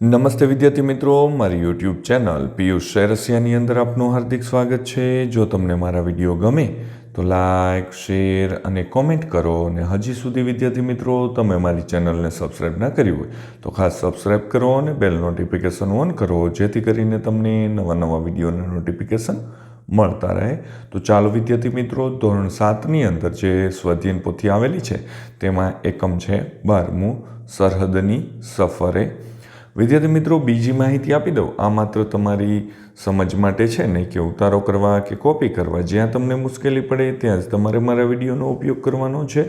નમસ્તે વિદ્યાર્થી મિત્રો, મારી યુટ્યુબ ચેનલ પિયુષ શેરસિયાની અંદર આપનું હાર્દિક સ્વાગત છે। જો તમને મારા વિડીયો ગમે તો લાઇક, શેર અને કોમેન્ટ કરો। અને હજી સુધી વિદ્યાર્થી મિત્રો તમે મારી ચેનલને સબસ્ક્રાઈબ ના કરી હોય તો ખાસ સબસ્ક્રાઈબ કરો અને બેલ નોટિફિકેશન ઓન કરો, જેથી કરીને તમને નવા નવા વિડીયોના નોટિફિકેશન મળતા રહે। તો ચાલો વિદ્યાર્થી મિત્રો, ધોરણ 7ની અંદર જે સ્વાધ્યાયન પોથી આવેલી છે તેમાં એકમ છે 12મું, સરહદની સફરે। વિદ્યાર્થી મિત્રો, બીજી માહિતી આપી દઉં, આ માત્ર તમારી સમજ માટે છે, નહીં કે ઉતારો કરવા કે કોપી કરવા। જ્યાં તમને મુશ્કેલી પડે ત્યાં જ તમારે મારા વિડીયોનો ઉપયોગ કરવાનો છે,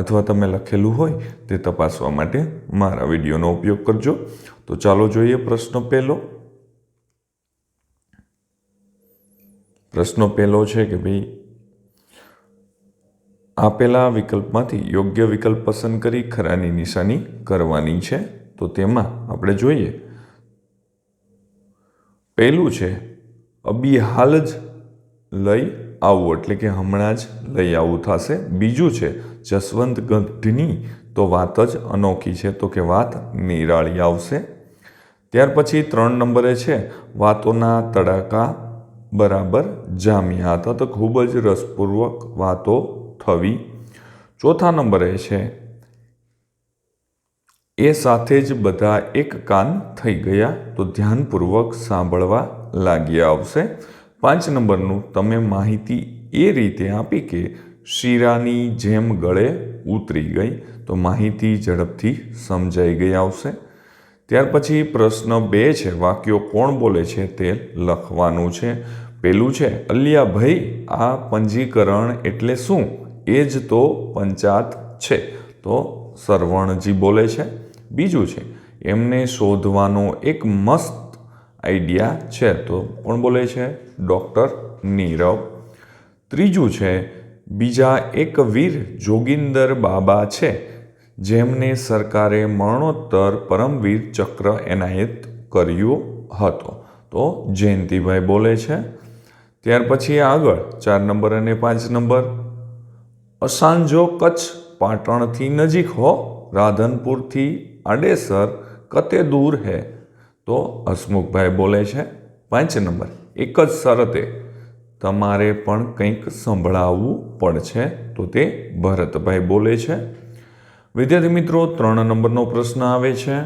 અથવા તમે લખેલું હોય તે તપાસવા માટે મારા વિડીયોનો ઉપયોગ કરજો। તો ચાલો જોઈએ પ્રશ્ન પહેલો। પ્રશ્ન પહેલો છે કે ભાઈ, આપેલા વિકલ્પમાંથી યોગ્ય વિકલ્પ પસંદ કરી ખરાની નિશાની કરવાની છે। તો તેમાં આપણે જોઈએ, પહેલું છે અબી હાલ જ લઈ આવું, એટલે કે હમણાં જ લઈ આવું થશે। બીજું છે જસવંત ગઢની તો વાત જ અનોખી છે, તો કે વાત નિરાળી આવશે। ત્યાર પછી 3 નંબરે છે વાતોના તડાકા બરાબર જામ્યા હતા, તો ખૂબ જ રસપૂર્વક વાતો થવી। ચોથા નંબરે છે એ સાથે જ બધા એક કાન થઈ ગયા, તો ધ્યાનપૂર્વક સાંભળવા લાગ્યા આવશે। 5 નંબરનું તમે માહિતી એ રીતે આપી કે શીરાની જેમ ગળે ઉતરી ગઈ, તો માહિતી ઝડપથી સમજાઈ ગઈ આવશે। ત્યાર પછી પ્રશ્ન 2 છે વાક્યો કોણ બોલે છે તે લખવાનું છે। પહેલું છે અલ્યાભાઈ, આ પંજીકરણ એટલે શું? એ જ તો પંચાત છે, તો સરવણજી બોલે છે। બીજું છે એમને શોધવાનો એક મસ્ત આઈડિયા છે, તો કોણ બોલે છે? ડૉક્ટર નીરવ। ત્રીજું છે બીજા એક વીર જોગિંદર બાબા છે, જેમને સરકારે મરણોત્તર પરમવીર ચક્ર એનાયત કર્યો હતો, તો જયંતિભાઈ બોલે છે। ત્યાર પછી આગળ 4 નંબર અને 5 નંબર, અસાંજો કચ્છ પાટણથી નજીક હો, રાધનપુરથી આડેસર કતે દૂર હે, તો હસમુખભાઈ બોલે છે। 5 નંબર, એક જ શરતે તમારે પણ કંઈક સંભળાવવું પડશે, તો તે ભરતભાઈ બોલે છે। વિદ્યાર્થી મિત્રો, 3 નંબરનો પ્રશ્ન આવે છે।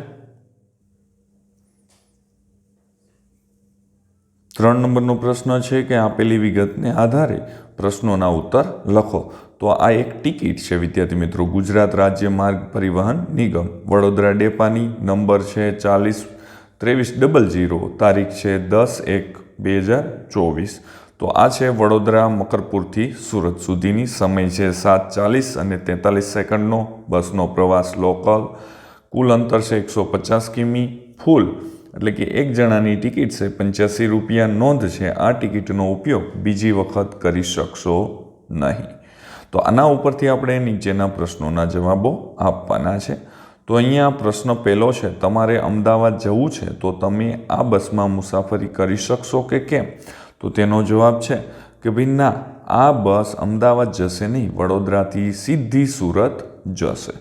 3 નંબરનો પ્રશ્ન છે કે આપેલી વિગતને આધારે પ્રશ્નોના ઉત્તર લખો। તો આ એક ટિકિટ છે વિદ્યાર્થી મિત્રો, ગુજરાત રાજ્ય માર્ગ પરિવહન નિગમ વડોદરા ડેપાની, નંબર છે 402300, તારીખ છે 10/1/2024। તો આ છે વડોદરા મકરપુરથી સુરત સુધીની, સમય છે 7:40 અને 43 સેકન્ડનો, બસનો પ્રવાસ લોકલ, કુલ અંતર છે 150 કિમી, ફૂલ એટલે કે એક જણાની ટિકિટ છે 85 રૂપિયા। નોંધ છે આ ટિકિટનો ઉપયોગ બીજી વખત કરી શકશો નહીં। તો આના ઉપરથી આપણે નીચેના પ્રશ્નોના જવાબો આપવાના છે। તો અહીંયા પ્રશ્ન પહેલો છે, તમારે અમદાવાદ જવું છે તો તમે આ બસમાં મુસાફરી કરી શકશો કે કેમ? તો તેનો જવાબ છે કે ભાઈ ના, આ બસ અમદાવાદ જશે નહીં, વડોદરાથી સીધી સુરત જશે।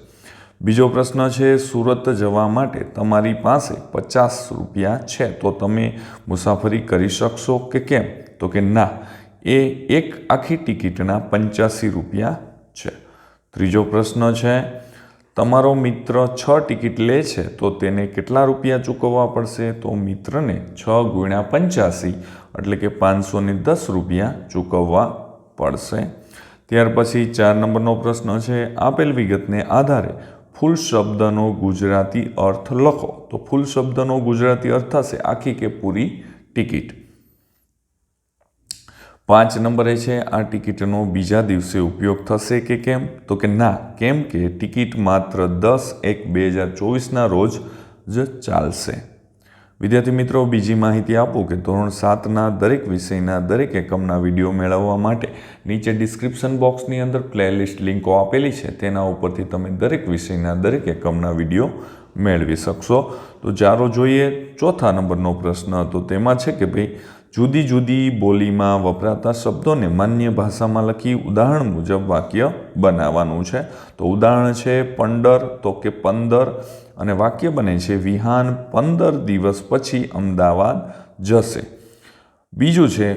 બીજો પ્રશ્ન છે, સુરત જવા માટે તમારી પાસે 50 રૂપિયા છે, તો તમે મુસાફરી કરી શકશો કે કેમ? તો કે ના, એ એક આખી ટિકિટના 85 રૂપિયા છે। ત્રીજો પ્રશ્ન છે, તમારો મિત્ર 6 ટિકિટ લે છે તો તેને કેટલા રૂપિયા ચૂકવવા પડશે? તો મિત્રને 6 × 85 એટલે કે 510 રૂપિયા ચૂકવવા પડશે। ત્યાર પછી 4 નંબરનો પ્રશ્ન છે, આપેલ વિગતને આધારે ફૂલ શબ્દનો ગુજરાતી અર્થ લખો। તો ફૂલ શબ્દનો ગુજરાતી અર્થ થશે આખી કે પૂરી ટિકિટ। 5 નંબરે છે, આ ટિકિટનો બીજા દિવસે ઉપયોગ થશે કે કેમ? તો કે ના, કેમ કે ટિકિટ માત્ર 10/1/2024ના રોજ જ ચાલશે। વિદ્યાર્થી મિત્રો, બીજી માહિતી આપું કે ધોરણ 7ના દરેક વિષયના દરેક એકમના વિડીયો મેળવવા માટે નીચે ડિસ્ક્રિપ્શન બોક્સની અંદર પ્લેલિસ્ટ લિંકો આપેલી છે, તેના ઉપરથી તમે દરેક વિષયના દરેક એકમના વિડીયો મેળવી શકશો। તો ચાલો જોઈએ ચોથા નંબરનો પ્રશ્ન। તો તેમાં છે કે ભાઈ, જુદી જુદી બોલીમાં વપરાતા શબ્દોને માન્ય ભાષામાં લખી ઉદાહરણ મુજબ વાક્ય બનાવવાનું છે। તો ઉદાહરણ છે પંડર, તો કે 15, અને વાક્ય બને છે વિહાન 15 દિવસ પછી અમદાવાદ જશે. બીજું છે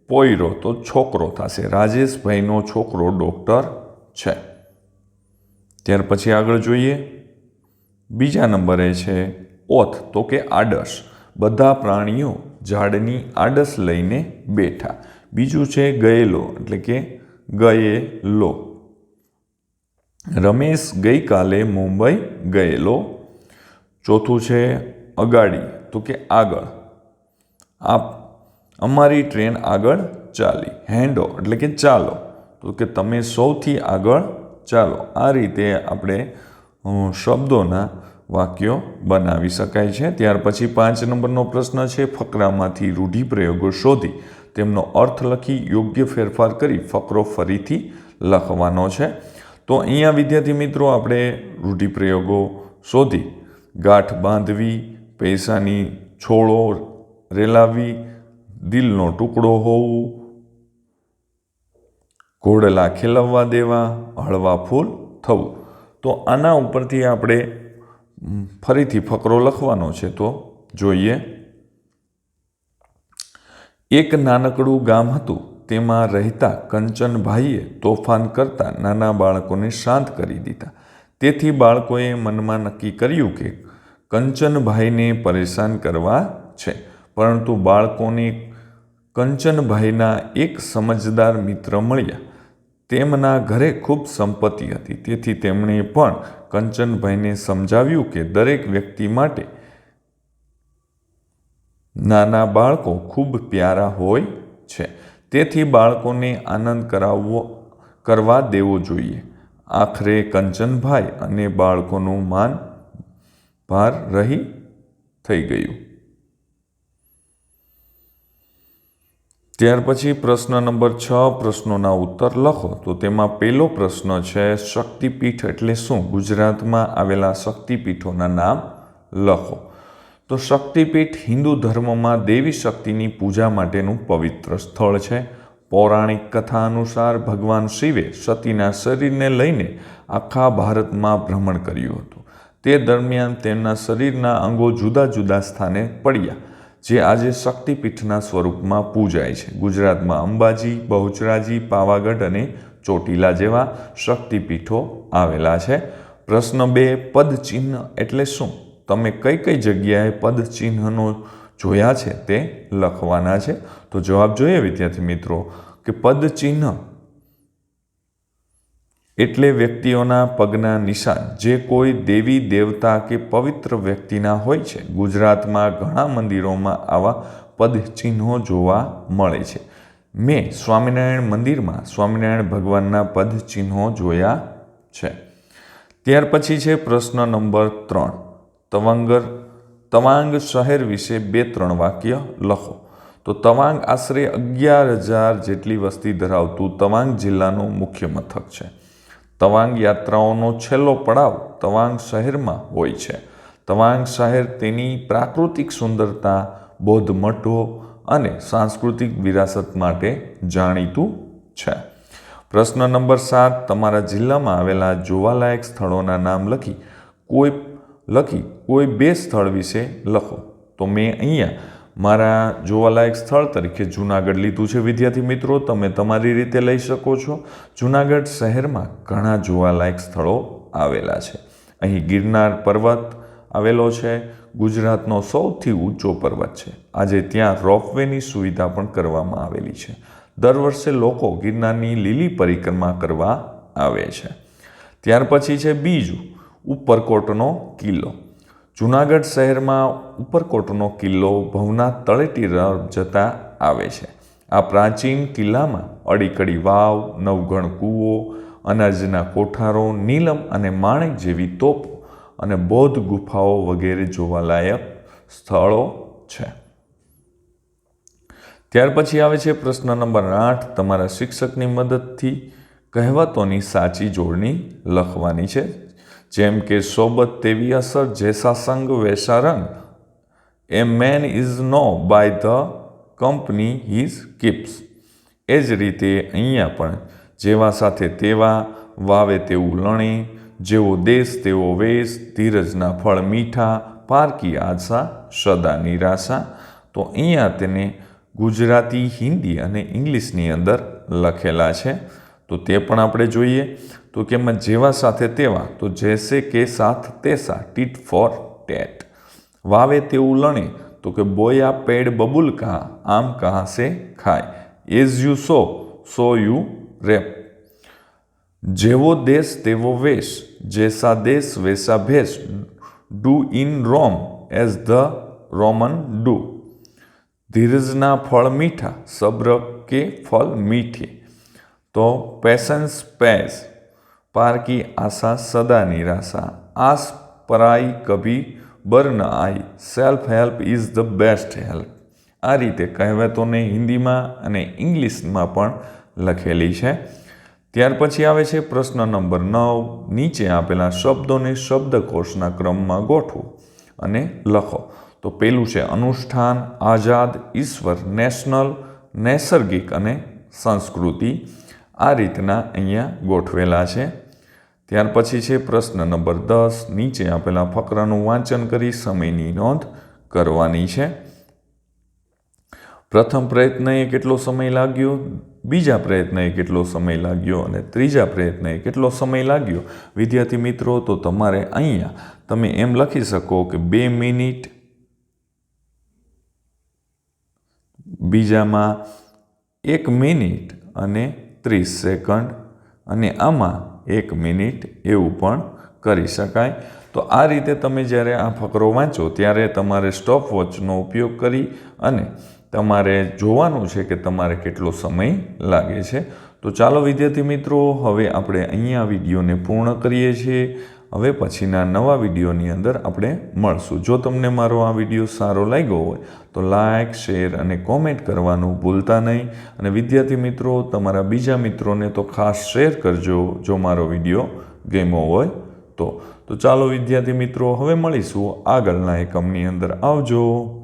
પોયરો, તો છોકરો થશે. રાજેશભાઈનો છોકરો ડૉક્ટર છે. ત્યાર પછી આગળ જોઈએ. બીજા નંબરે છે ઓથ, તો કે આડસ. બધા પ્રાણીઓ ઝાડની આડસ લઈને બેઠા. બીજું છે ગયેલો, એટલે કે ગયેલો. રમેશ ગઈકાલે મુંબઈ ગયેલો. ચોથું છે અગાડી, તો કે આગળ. અમારી ટ્રેન આગળ ચાલી. હેન્ડો, એટલે કે ચાલો, તો કે તમે સૌથી આગળ ચાલો. આ રીતે આપણે શબ્દોના વાક્યો બનાવી શકાય છે. ત્યાર પછી 5 નંબરનો પ્રશ્ન છે ફકરામાંથી રૂઢિપ્રયોગો શોધી તેમનો અર્થ લખી યોગ્ય ફેરફાર કરી ફકરો ફરીથી લખવાનો છે. તો અહીંયા વિદ્યાર્થી મિત્રો આપણે રૂઢિપ્રયોગો શોધી ગાંઠ બાંધવી, પૈસાની છોડો રેલાવી, દિલનો ટુકડો હોવું, ઘોડલા ખેલવવા દેવા, હળવા ફૂલ થવું. તો આના ઉપરથી આપણે ફરીથી ફકરો લખવાનો છે. તો જોઈએ. એક નાનકડું ગામ હતું. તેમાં રહેતા કંચનભાઈએ તોફાન કરતા નાના બાળકોને શાંત કરી દીધા. તેથી બાળકોએ મનમાં નક્કી કર્યું કે કંચનભાઈને પરેશાન કરવા છે. પરંતુ બાળકોને કંચનભાઈના એક સમજદાર મિત્ર મળ્યા. તેમના ઘરે ખૂબ સંપત્તિ હતી. તેથી તેમણે પણ કંચનભાઈને સમજાવ્યું કે દરેક વ્યક્તિ માટે નાના બાળકો ખૂબ પ્યારા હોય છે. તેથી બાળકોને આનંદ કરવા દેવો જોઈએ. આખરે કંચનભાઈ અને બાળકોનું માન ભાર થઈ ગયું. ત્યાર પછી પ્રશ્ન નંબર 6, પ્રશ્નોના ઉત્તર લખો. તો તેમાં પહેલો પ્રશ્ન છે શક્તિપીઠ એટલે શું? ગુજરાતમાં આવેલા શક્તિપીઠોના નામ લખો. તો શક્તિપીઠ હિન્દુ ધર્મમાં દેવી શક્તિની પૂજા માટેનું પવિત્ર સ્થળ છે. પૌરાણિક કથા અનુસાર ભગવાન શિવે સતીના શરીરને લઈને આખા ભારતમાં ભ્રમણ કર્યું હતું. તે દરમિયાન તેમના શરીરના અંગો જુદા જુદા સ્થાને પડ્યા, જે આજે શક્તિપીઠના સ્વરૂપમાં પૂજાય છે. ગુજરાતમાં અંબાજી, બહુચરાજી, પાવાગઢ અને ચોટીલા જેવા શક્તિપીઠો આવેલા છે. પ્રશ્ન 2, પદચિહ્ન એટલે શું? તમે કઈ કઈ જગ્યાએ પદચિહ્નનો જોયા છે તે લખવાના છે. તો જવાબ જોઈએ વિદ્યાર્થી મિત્રો કે પદચિહ્ન એટલે વ્યક્તિઓના પગના નિશાન જે કોઈ દેવી દેવતા કે પવિત્ર વ્યક્તિના હોય છે. ગુજરાતમાં ઘણા મંદિરોમાં આવા પદચિહ્નો જોવા મળે છે. મેં સ્વામિનારાયણ મંદિરમાં સ્વામિનારાયણ ભગવાનના પદચિહ્નો જોયા છે. ત્યાર પછી છે પ્રશ્ન નંબર 3, તવાંગ શહેર વિશે 2-3 વાક્ય લખો. તો તવાંગ આશરે 11,000 જેટલી વસ્તી ધરાવતું તવાંગ જિલ્લાનું મુખ્ય મથક છે. તવાંગ યાત્રાઓનો છેલ્લો પડાવ તવાંગ શહેરમાં હોય છે. તવાંગ શહેર તેની પ્રાકૃતિક સુંદરતા, બૌદ્ધ મઠો અને સાંસ્કૃતિક વિરાસત માટે જાણીતું છે. પ્રશ્ન નંબર 7, તમારા જિલ્લામાં આવેલા જોવાલાયક સ્થળોના નામ લખી કોઈ 2 સ્થળ વિશે લખો. તો મેં અહીંયા મારા જોવાલાયક સ્થળ તરીકે જૂનાગઢ લીધું છે. વિદ્યાર્થી મિત્રો તમે તમારી રીતે લઈ શકો છો. જૂનાગઢ શહેરમાં ઘણા જોવાલાયક સ્થળો આવેલા છે. અહીં ગિરનાર પર્વત આવેલો છે. ગુજરાતનો સૌથી ઊંચો પર્વત છે. આજે ત્યાં રોપવેની સુવિધા પણ કરવામાં આવેલી છે. દર વર્ષે લોકો ગિરનારની લીલી પરિક્રમા કરવા આવે છે. ત્યાર પછી છે બીજું, ઉપરકોટનો કિલ્લો. જૂનાગઢ શહેરમાં ઉપરકોટનો કિલ્લો ભવનાથ તળેટી તરફ જતા આવે છે. આ પ્રાચીન કિલ્લામાં અડીકડી વાવ, નવઘણ કૂવો, અનાજના કોઠારો, નીલમ અને માણેક જેવી તોપો અને બૌદ્ધ ગુફાઓ વગેરે જોવાલાયક સ્થળો છે. ત્યાર પછી આવે છે પ્રશ્ન નંબર 8, તમારા શિક્ષકની મદદથી કહેવતોની સાચી જોડણી લખવાની છે. જેમ કે સોબત તેવી અસર, જૈસા સંગ વૈસા રંગ, a man is known by the company his keeps. એ જ રીતે અહીંયા પણ જેવા સાથે તેવા, વાવે તેવું લણે, જેવો દેશ તેવો વેશ, ધીરજના ફળ મીઠા, પારકી આશા સદા નિરાશા. તો અહીંયા તેને ગુજરાતી, હિન્દી અને ઇંગ્લિશની અંદર લખેલા છે. તો તે પણ આપણે જોઈએ. તો કે એમાં જેવા સાથે તેવા, તો જૈસે કે સાથ તૈસા, ટીટ ફોર ટેટ. વાવે તેવું લણે, તો કે બોયા પેડ બબુલ કહા, આમ કહા સે ખાય. As you sow you reap. જેવો દેશ તેવો વેશ, જૈસા દેશ વૈસા ભેષ, do in Rome as the Roman do. ધીરજના ફળ મીઠા, સબ્ર કે ફલ મીઠે. તો પેશન્સ પેઝ, પાર કી આશા સદા નિરાશા. આસ પરાઈ કભી બર ન આઈ, self help is the best help. આ રીતે કહેવતોને હિન્દીમાં અને ઇંગ્લિશમાં પણ લખેલી છે. ત્યાર પછી આવે છે પ્રશ્ન નંબર 9. નીચે આપેલા શબ્દોને શબ્દકોશના ક્રમમાં ગોઠવો અને લખો. તો પેલું છે અનુષ્ઠાન, આઝાદ, ઈશ્વર, નેશનલ, નૈસર્ગિક અને સંસ્કૃતિ. આ રીતના અહીંયા ગોઠવેલા છે. ત્યાર પછી છે પ્રશ્ન નંબર 10. નીચે આપેલા ફકરાનું વાંચન કરી સમયની નોંધ કરવાની છે. પ્રથમ પ્રયત્નએ કેટલો સમય લાગ્યો, બીજા પ્રયત્નએ કેટલો સમય લાગ્યો અને ત્રીજા પ્રયત્નએ કેટલો સમય લાગ્યો. વિદ્યાર્થી મિત્રો, તો તમારે અહીંયા તમે એમ લખી શકો કે 2 મિનિટ, બીજામાં 1 મિનિટ અને 30 સેકન્ડ અને આમાં 1 મિનિટ એવું પણ કરી શકાય. તો આ રીતે તમે જ્યારે આ ફકરો વાંચો ત્યારે તમારે સ્ટોપવોચનો ઉપયોગ કરી અને તમારે જોવાનું છે કે તમારે કેટલો સમય લાગે છે. તો ચાલો વિદ્યાર્થી મિત્રો, હવે આપણે અહીંયા વિડીયોને પૂર્ણ કરીએ છીએ. હવે પછીના નવા વિડીયોની અંદર આપણે મળશું. જો તમને મારો આ વિડીયો સારો લાગ્યો હોય તો લાઇક, શેર અને કોમેન્ટ કરવાનું ભૂલતા નહીં. અને વિદ્યાર્થી મિત્રો, તમારા બીજા મિત્રોને તો ખાસ શેર કરજો જો મારો વિડીયો ગમ્યો હોય તો. ચાલો વિદ્યાર્થી મિત્રો, હવે મળીશું આગળના એકમની અંદર. આવજો.